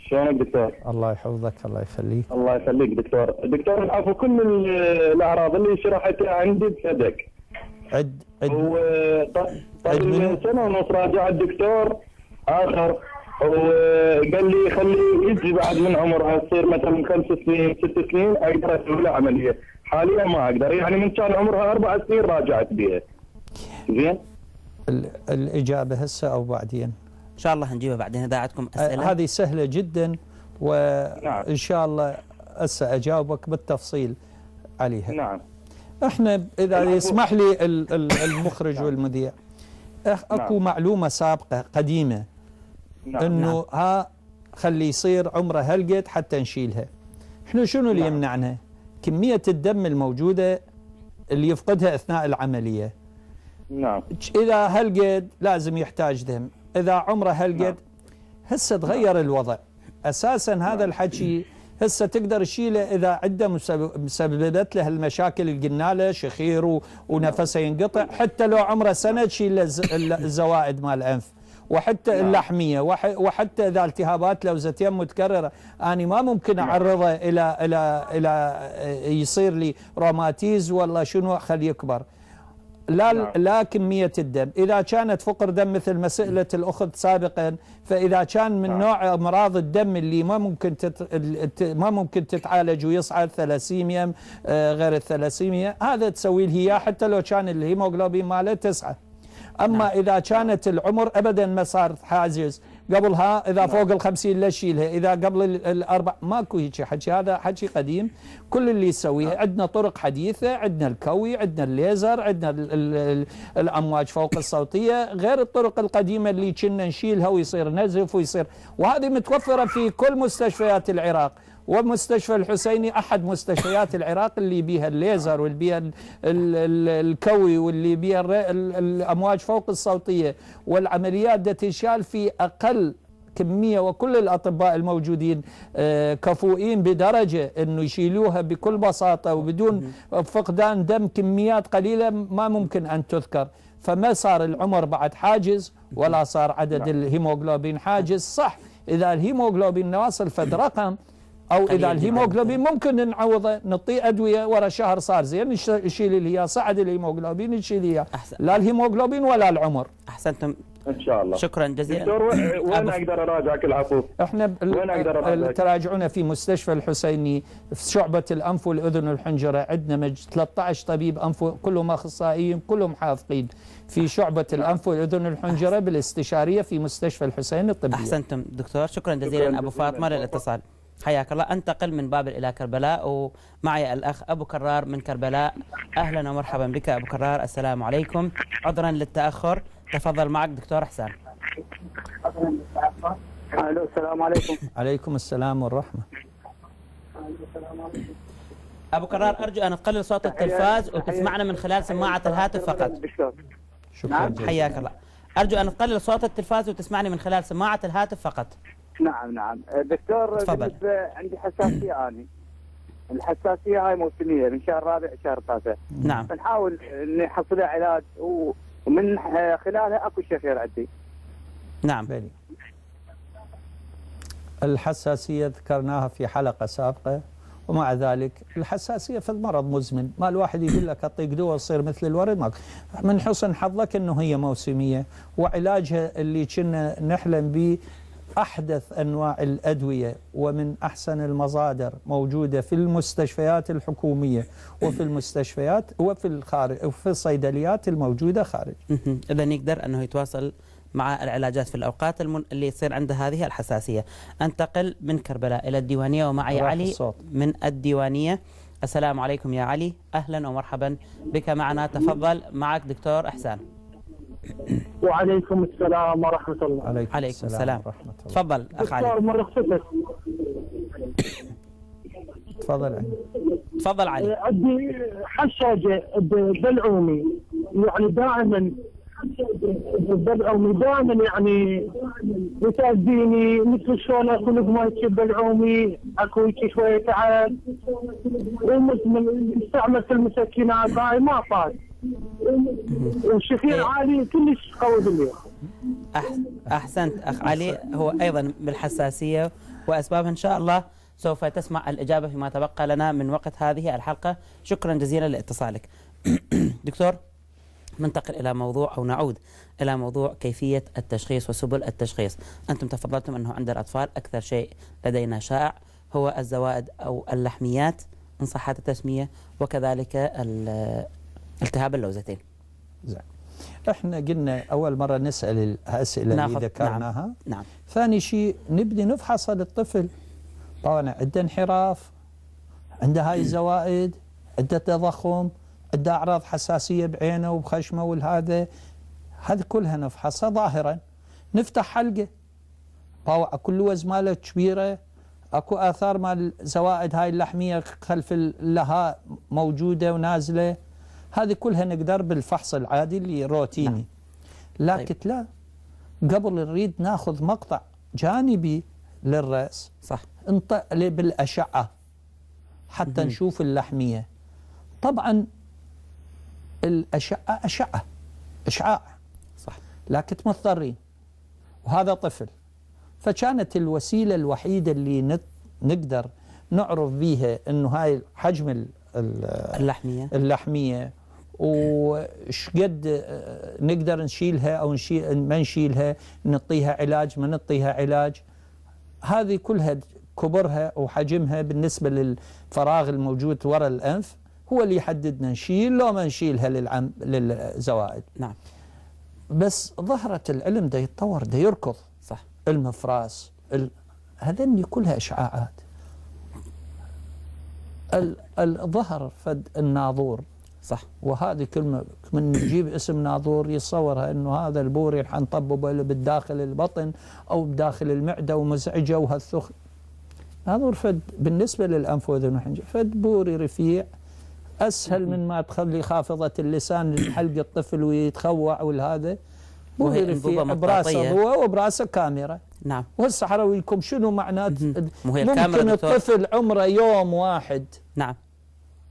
شلونك دكتور؟ الله يحفظك، الله يخليك. الله يخليك دكتور. دكتور العفو، كل الاعراض اللي شرحتها عندي بصدق. عد طيب من سنه ونص راجع الدكتور اخر وقال لي خليه يجي بعد من عمرها تصير مثلا 5 سنين 6 سنين اقدر اسوي له عمليه، حاليا ما اقدر، يعني من كان عمرها 4 سنين راجعت بها. زين؟ الإجابة هسه أو بعدين؟ إن شاء الله هنجيبها بعدين إذا عندكم أسئلة. هذه سهلة جدا، وإن شاء الله هسه أجاوبك بالتفصيل عليها. نعم. احنا إذا يسمح لي المخرج والمذيع، اكو معلومة سابقة قديمة، انه ها خلي يصير عمره هالقد حتى نشيلها. احنا شنو اللي يمنعنا؟ كمية الدم الموجودة اللي يفقدها اثناء العملية. نعم. اذا هالقد لازم يحتاج دم، اذا عمره هالقد هسه تغير الوضع. اساسا هذا الحكي هسه تقدر تشيله اذا عنده مسببت له المشاكل اللي قلنا له، شخير ونفسه ينقطع، حتى لو عمره سنه تشيل الزوائد مال الانف، وحتى اللحميه، وحتى اذا التهابات لوزتين متكرره، انا ما ممكن اعرضه الى يصير لي روماتيز ولا شنو خليه يكبر. لا كمية الدم، إذا كانت فقر دم مثل ما سئلت الأخت سابقا، فإذا كان من نوع أمراض الدم اللي ما ممكن تتعالج ويصعد ثلاسيميا غير الثلاسيميا، هذا تسوي له إياه حتى لو كان الهيموغلوبين ماله 9. أما إذا كانت العمر أبدا ما صار حاجز قبلها، إذا فوق ال50 لا تشيلها، إذا قبل ال4 ماكو هيك حكي، هذا حكي قديم. كل اللي يسويه عندنا طرق حديثة، عندنا الكوي، عندنا الليزر، عندنا الأمواج فوق الصوتية، غير الطرق القديمة اللي كنا نشيلها ويصير نزف ويصير، وهذه متوفرة في كل مستشفيات العراق. ومستشفى الحسيني أحد مستشفيات العراق اللي بيها الليزر واللي بيها الكوي واللي بيها الأمواج فوق الصوتية، والعمليات تنشال في أقل كمية، وكل الأطباء الموجودين كفؤين بدرجة أنه يشيلوها بكل بساطة وبدون فقدان دم، كميات قليلة ما ممكن أن تذكر. فما صار العمر بعد حاجز، ولا صار عدد الهيموغلوبين حاجز. صح إذا الهيموغلوبين واصل فد رقم، أو إذا الهيموغلوبين ممكن نعوضه، نعطيه أدوية ورا شهر صار زين، نشيل اللي صعد الهيموغلوبين نشيل إياه، لا الهيموغلوبين ولا العمر. أحسنتم ان شاء الله. شكرا جزيلا. دكتور وين اقدر اراجعك العفو؟ احنا وين اقدر اراجعك؟ تراجعونا في مستشفى الحسيني في شعبة الأنف والأذن والحنجرة، عندنا 13 طبيب أنف كلهم أخصائيين كلهم حاذقين في شعبة الأنف والأذن والحنجرة بالاستشارية في مستشفى الحسيني الطبية. أحسنتم دكتور، شكرا جزيلا أبو فاطمة للاتصال. حياك الله. أنتقل من بابل إلى كربلاء، ومعي الأخ أبو كرار من كربلاء. أهلا ومرحبا بك أبو كرار. السلام عليكم، عذرا للتأخر. تفضل معك دكتور إحسان. الو السلام عليكم. عليكم السلام والرحمة. أبو كرار أرجو أن تقلل صوت التلفاز وتسمعنا من خلال سماعة الهاتف فقط. شكرا جزيلا. حياك الله. أرجو أن تقلل صوت التلفاز وتسمعني من خلال سماعة الهاتف فقط. نعم دكتور، تفضل. بالنسبة عندي حساسية أنا. الحساسية هاي موسمية من شهر رابع شهر 9. نعم. بنحاول نحصل لها علاج ومن خلالها اكو شخير عندي. نعم. بلي. الحساسية ذكرناها في حلقة سابقة، ومع ذلك الحساسية في المرض مزمن، ما الواحد يقول لك اعطيك دواء تصير مثل الورد ماك. من حسن حظك انه هي موسمية، وعلاجها اللي كنا نحلم به أحدث أنواع الأدوية ومن أحسن المصادر موجودة في المستشفيات الحكومية وفي المستشفيات وفي الخارج وفي الصيدليات الموجودة خارج. إذا يقدر أنه يتواصل مع العلاجات في الأوقات اللي يصير عندها هذه الحساسية. أنتقل من كربلاء إلى الديوانية ومعي راح علي الصوت. من الديوانية. السلام عليكم يا علي، أهلا ومرحبا بك معنا. تفضل، معك دكتور إحسان. وعليكم السلام ورحمة الله. عليكم السلام ورحمة الله. تفضل أخ علي. دكتور من رخصتك، تفضل علي. تفضل علي. عندي حشاجة بالعومي، يعني دائما بالعومي دائما يعني بتأذيني، مثل شلون اكو لقمة بالعومي، اكو شوية تعب، ومستعمل في المسكنات هاي ما طال، والشخير عالي كلش قوي بالليل. أحسنت أخ علي. هو أيضا بالحساسية وأسبابها إن شاء الله سوف تسمع الإجابة فيما تبقى لنا من وقت هذه الحلقة. شكرا جزيلا لاتصالك. دكتور، ننتقل إلى موضوع أو نعود إلى موضوع كيفية التشخيص وسبل التشخيص. أنتم تفضلتم أنه عند الأطفال أكثر شيء لدينا شائع هو الزوائد أو اللحميات إن صحت التسمية، وكذلك التهاب اللوزتين. زين. احنا قلنا اول مره نسال الاسئله اللي ذكرناها. نعم. ثاني شيء نبدي نفحص للطفل. طبعا عنده انحراف، عنده هاي الزوائد، عنده تضخم، عنده اعراض حساسيه بعينه وبخشمه والهذا، هذه كلها نفحصها ظاهرا. نفتح حلقه، طاوع اكو اللوز ماله كبيره، اكو اثار مال زوائد هاي اللحميه خلف اللهاء موجوده ونازله، هذه كلها نقدر بالفحص العادي اللي روتيني. نعم. لكن طيب. لا، قبل نريد ناخذ مقطع جانبي للراس، صح، نطلع بالاشعه حتى نشوف اللحميه. طبعا الاشعه اشعاع، صح، لكن مضطرين، وهذا طفل. فكانت الوسيله الوحيده اللي نقدر نعرف بيها انه هاي حجم اللحميه وش قد نقدر نشيلها او ما نشيلها، نعطيها علاج ما نعطيها علاج، هذه كلها كبرها وحجمها بالنسبه للفراغ الموجود وراء الانف هو اللي يحددنا نشيل لو ما نشيلها للزوائد. نعم. بس ظهرت العلم ده يتطور، ده يركض. صح. المفراس، هذني كلها اشعاعات. الظهر فد الناظور. صح. وهذه كلمة من نجيب اسم ناظور يصورها انه هذا البوري رح نطببه بالداخل البطن او بداخل المعدة ومزعجة وهالثخن. ناظور فد بالنسبة للأنف وأذن وحنجرة فد بوري رفيع أسهل من ما تخلي خافضة اللسان لحلق الطفل ويتخوع والهذا. بوري رفيع براسه هو وبراسه كاميرا. نعم. وهسه حرويكم شنو معنات ممكن الطفل عمره يوم واحد. نعم.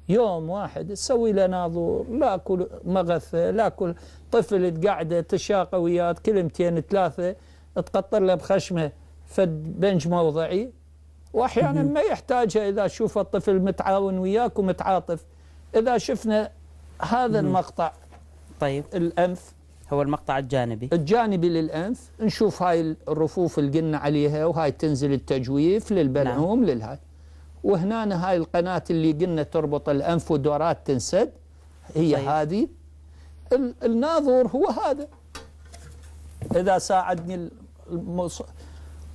يوم واحد تسوي له ناظور، لا كل مغثة، لا كل طفل قاعدة تشاقى وياه كلمتين ثلاثة تقطر له بخشمه فد بنج موضعي، واحيانا ما يحتاجها اذا شوف الطفل متعاون وياك ومتعاطف. اذا شفنا هذا المقطع، طيب، الانف هو المقطع الجانبي للانف، نشوف هاي الرفوف اللي قلنا عليها، وهاي تنزل التجويف للبلعوم. نعم. للهاي، وهنا هاي القناة اللي قلنا تربط الأنف ودورات تنسد، هي طيب. هذه الناظور هو هذا. إذا ساعدني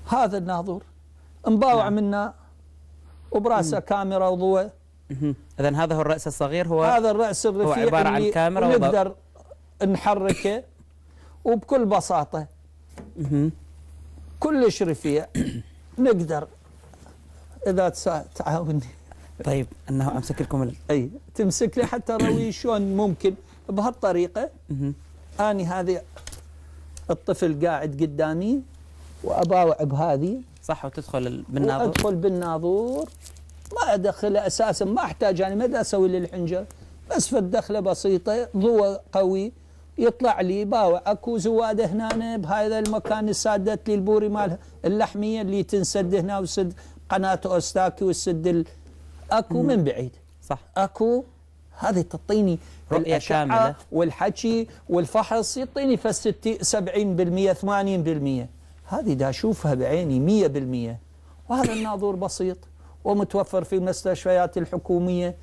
هذا الناظور مباوع. نعم. منا وبراسه كاميرا وضوء. إذن هذا هو الرأس الصغير، هذا الرأس الرفيع هو عبارة عن كاميرا ونقدر نحركه وبكل بساطة. كلش رفيع نقدر إذا تعاوني. طيب، أنه أمسك لكم أي تمسك لي حتى روي شلون ممكن بهالطريقة. أني هذه الطفل قاعد قدامي وأباوع بهذه. صح. وتدخل بالناظور. وأدخل بالناظور، ما أدخله أساسا، ما أحتاج يعني ما أسوي للحنجر، بس في الدخلة بسيطة، ضوء قوي يطلع لي باوع. اكو زواده هنا بهذا المكان السادت لي البوري مال اللحميه اللي تنسد هنا وسد قناه اوستاكي والسد اكو من بعيد. صح. اكو هذه تعطيني رؤيه كامله والحكي والفحص يعطيني ف 70% 80%. هذه دا اشوفها بعيني 100%. وهذا الناظور بسيط ومتوفر في المستشفيات الحكوميه،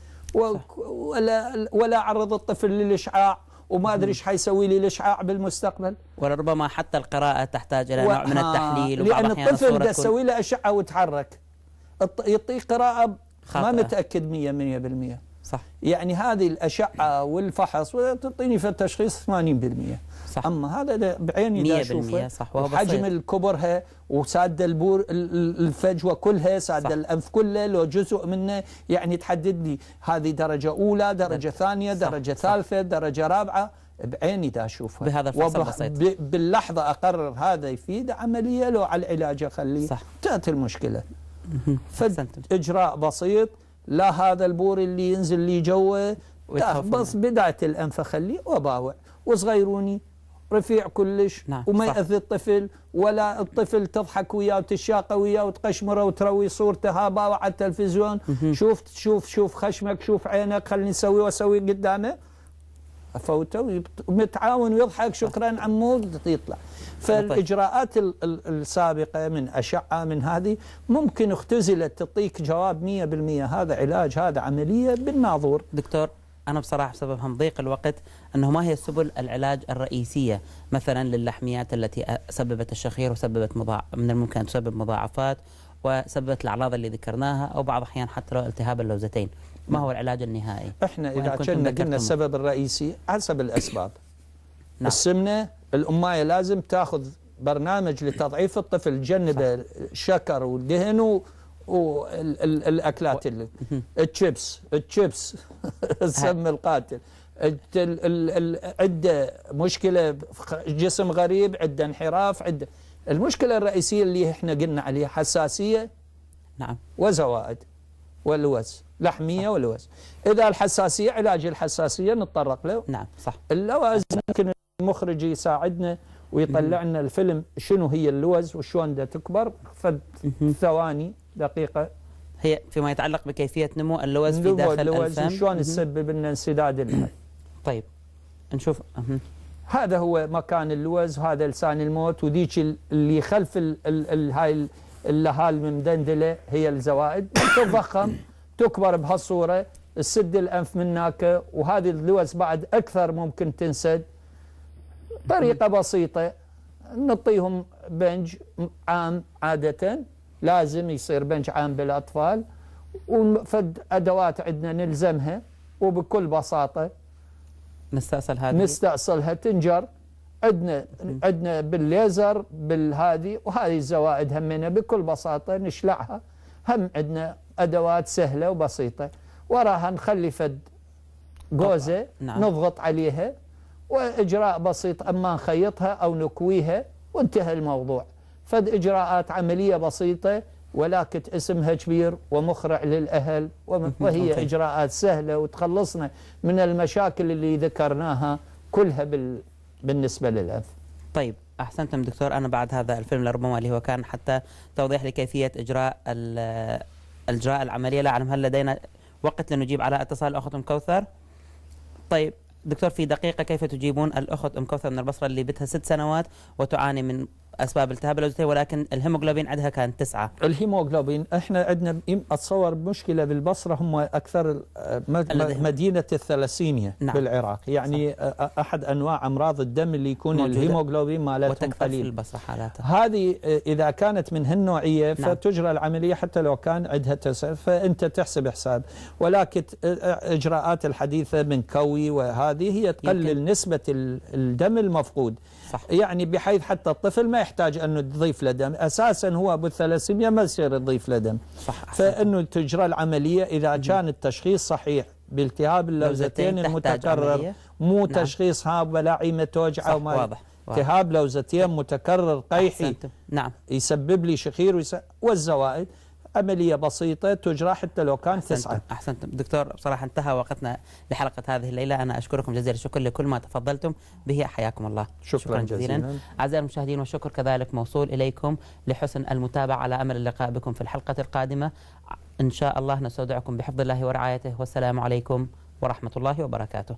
ولا عرض الطفل للاشعاع وما أدري إيش حيسوي لي الإشعاع بالمستقبل. ولربما حتى القراءة تحتاج إلى نوع من التحليل، وبعض لأن الأحيان الطفل الصورة ده تكون تسوي له أشعة وتحرك يعطيه قراءة ما خاطئة. متأكد 100%. صح. يعني هذه الأشعة والفحص وتعطيني في التشخيص 80%. صح. أما هذا ده بعيني دا 100% أشوفه. صح، وهو حجم بسيط. الكبرها وسادة الفجوة كلها، سادة صح. الأنف كله، لو جزء منه يعني تحدد لي هذه درجة أولى، درجة ثانية، صح. درجة صح. ثالثة، درجة رابعة، بعيني دا أشوفها. بهذا الفحص البسيط. باللحظة أقرر هذا يفيد عملية، لو على العلاج أخليه. صح. انتهت المشكلة. أحسنتم. إجراء بسيط، لا هذا البور اللي ينزل لي جوه، بس بداية الأنف أخليه وباوع، وصغيروني رفيع كلش. نعم. وما صح. يأذي الطفل، ولا الطفل تضحك وياه وتشاقى وياه وتقشمره وتروي صورته ها باوع على التلفزيون. شوف خشمك، شوف عينك، خلني نسوي واسوي قدامه، افوته ومتعاون ويضحك، شكرا عمو، يطلع. فالاجراءات السابقه من اشعه من هذه ممكن اختزلت تعطيك جواب 100%. هذا علاج، هذا عمليه بالناظور. دكتور، أنا بصراحة بسبب هم ضيق الوقت، أنه ما هي سبل العلاج الرئيسية مثلا للحميات التي سببت الشخير وسببت من الممكن أن تسبب مضاعفات وسببت الأعراض اللي ذكرناها، أو بعض الأحيان حتى لو التهاب اللوزتين؟ ما هو العلاج النهائي؟ احنا إذا كنا قلنا السبب الرئيسي حسب الأسباب. نعم. السمنة، الأماية لازم تأخذ برنامج لتضعيف الطفل، تجنبه الشكر والدهن والأكلات الشيبس السم القاتل. عدة مشكلة، جسم غريب، عدة انحراف، عدة. المشكلة الرئيسية اللي احنا قلنا عليها حساسية، نعم، وزوائد واللوز، لحمية واللوز. إذا الحساسية، علاج الحساسية نتطرق له. نعم صح. اللوز ممكن المخرج يساعدنا ويطلع لنا الفيلم شنو هي اللوز وشلون ده تكبر في ثواني دقيقة. هي فيما يتعلق بكيفية نمو اللوز في داخل الفم، وشلون تسبب لنا انسداد اللحم. طيب نشوف. هذا هو مكان اللوز، وهذا لسان الموت، وذيك اللي خلف هاي اللهال المدندلة هي الزوائد. تضخم تكبر بهالصورة، تسد الأنف من هناك، وهذه اللوز بعد أكثر ممكن تنسد. طريقة بسيطة، نعطيهم بنج عام، عادة لازم يصير بنج عام بالأطفال، وفد أدوات عندنا نلزمها، وبكل بساطة نستأصلها تنجر. عندنا بالليزر بالهذه، وهذه الزوائد همنا بكل بساطة نشلعها. هم عندنا أدوات سهلة وبسيطة، وراها نخلي فد جوزة نضغط عليها، وإجراء بسيط، أما نخيطها أو نكويها وانتهى الموضوع. فد إجراءات عملية بسيطة، ولكن اسمها كبير ومخرع للأهل، وهي إجراءات سهلة وتخلصنا من المشاكل اللي ذكرناها كلها بالنسبة للأنف. طيب أحسنتم دكتور. أنا بعد هذا الفيلم لربما اللي هو كان حتى توضيح لكيفية إجراء العملية، لا أعلم هل لدينا وقت لنجيب على اتصال الأخت أم كوثر؟ طيب دكتور، في دقيقة، كيف تجيبون الأخت أم كوثر من البصرة اللي بتها 6 سنوات وتعاني من أسباب التهاب اللوزتين، ولكن الهيموغلوبين عندها كان 9؟ الهيموغلوبين احنا عندنا أتصور مشكلة بالبصرة، هم أكثر مدينة الثلاسيميا. نعم. بالعراق، يعني صح. أحد أنواع أمراض الدم اللي يكون الهيموغلوبين مالتهم قليل، في البصرة حالاتها. هذه إذا كانت من هالنوعية فتجرى العملية حتى لو كان عندها تسع، فأنت تحسب حساب. ولكن إجراءات الحديثة من كوي وهذه هي تقلل نسبة الدم المفقود. صح. يعني بحيث حتى الطفل ما يحتاج أنه تضيف له دم، أساسا هو أبو الثلاسيميا ما يصير يضيف له دم. صح. فإنه تجرى العملية إذا كان التشخيص صحيح بالتهاب اللوزتين المتكرر، مو تشخيص ها بلاعيمة توجع أو ما، واضح. التهاب لوزتين متكرر قيحي نعم يسبب لي شخير والزوائد. عملية بسيطة تجرى حتى لو كان 9. أحسنتم دكتور. بصراحة انتهى وقتنا لحلقة هذه الليلة. أنا أشكركم جزيل الشكر لكل ما تفضلتم به، حياكم الله. شكرا جزيلا. أعزائي المشاهدين، والشكر كذلك موصول إليكم لحسن المتابعة. على أمل اللقاء بكم في الحلقة القادمة إن شاء الله. نستودعكم بحفظ الله ورعايته، والسلام عليكم ورحمة الله وبركاته.